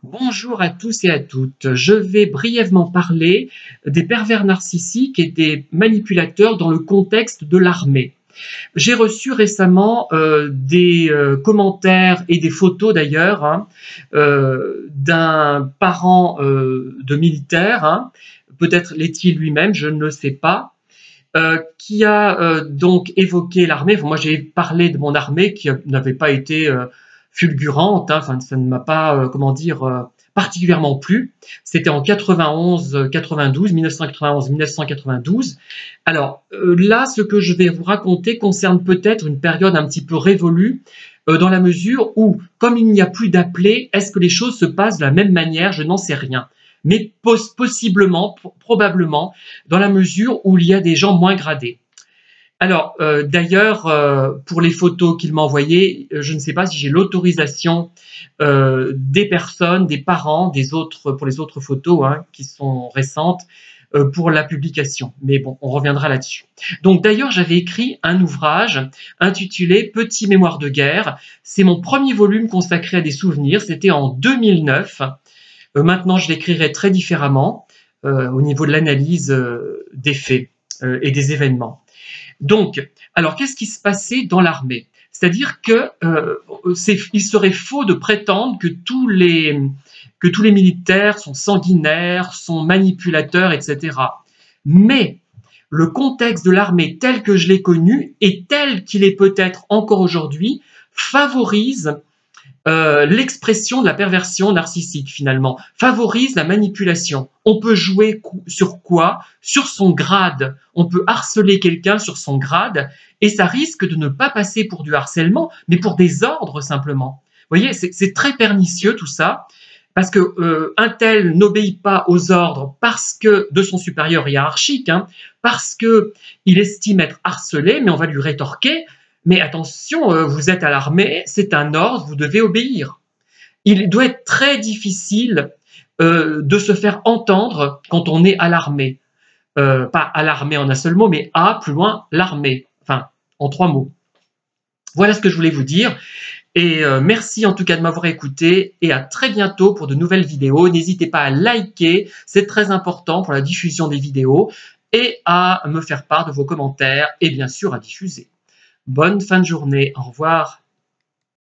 Bonjour à tous et à toutes. Je vais brièvement parler des pervers narcissiques et des manipulateurs dans le contexte de l'armée. J'ai reçu récemment des commentaires et des photos d'ailleurs d'un parent de militaire, peut-être l'est-il lui-même, je ne le sais pas, qui a donc évoqué l'armée. Enfin, moi j'ai parlé de mon armée qui n'avait pas été fulgurante, enfin ça ne m'a pas, comment dire, particulièrement plu. C'était en 91-92, 1991-1992. Alors là, ce que je vais vous raconter concerne peut-être une période un petit peu révolue, dans la mesure où, comme il n'y a plus d'appelés, est-ce que les choses se passent de la même manière? Je n'en sais rien. Mais possiblement, probablement, dans la mesure où il y a des gens moins gradés. Alors, d'ailleurs, pour les photos qu'il m'a envoyées, je ne sais pas si j'ai l'autorisation des personnes, des parents, des autres, pour les autres photos qui sont récentes, pour la publication. Mais bon, on reviendra là-dessus. Donc d'ailleurs, j'avais écrit un ouvrage intitulé Petit mémoire de guerre. C'est mon premier volume consacré à des souvenirs. C'était en 2009. Maintenant, je l'écrirai très différemment au niveau de l'analyse des faits et des événements. Donc, alors qu'est-ce qui se passait dans l'armée? C'est-à-dire que il serait faux de prétendre que tous les militaires sont sanguinaires, sont manipulateurs, etc. Mais le contexte de l'armée tel que je l'ai connu et tel qu'il est peut-être encore aujourd'hui favorise l'expression de la perversion narcissique finalement, favorise la manipulation. On peut jouer sur quoi? Sur son grade. On peut harceler quelqu'un sur son grade et ça risque de ne pas passer pour du harcèlement, mais pour des ordres simplement. Vous voyez, c'est très pernicieux tout ça, parce que un tel n'obéit pas aux ordres parce que de son supérieur hiérarchique, parce qu'il estime être harcelé, mais on va lui rétorquer: mais attention, vous êtes à l'armée, c'est un ordre, vous devez obéir. Il doit être très difficile de se faire entendre quand on est à l'armée. Pas à l'armée en un seul mot, mais à, plus loin, l'armée. Enfin, en 3 mots. Voilà ce que je voulais vous dire. Et merci en tout cas de m'avoir écouté et à très bientôt pour de nouvelles vidéos. N'hésitez pas à liker, c'est très important pour la diffusion des vidéos, et à me faire part de vos commentaires et bien sûr à diffuser. Bonne fin de journée, au revoir.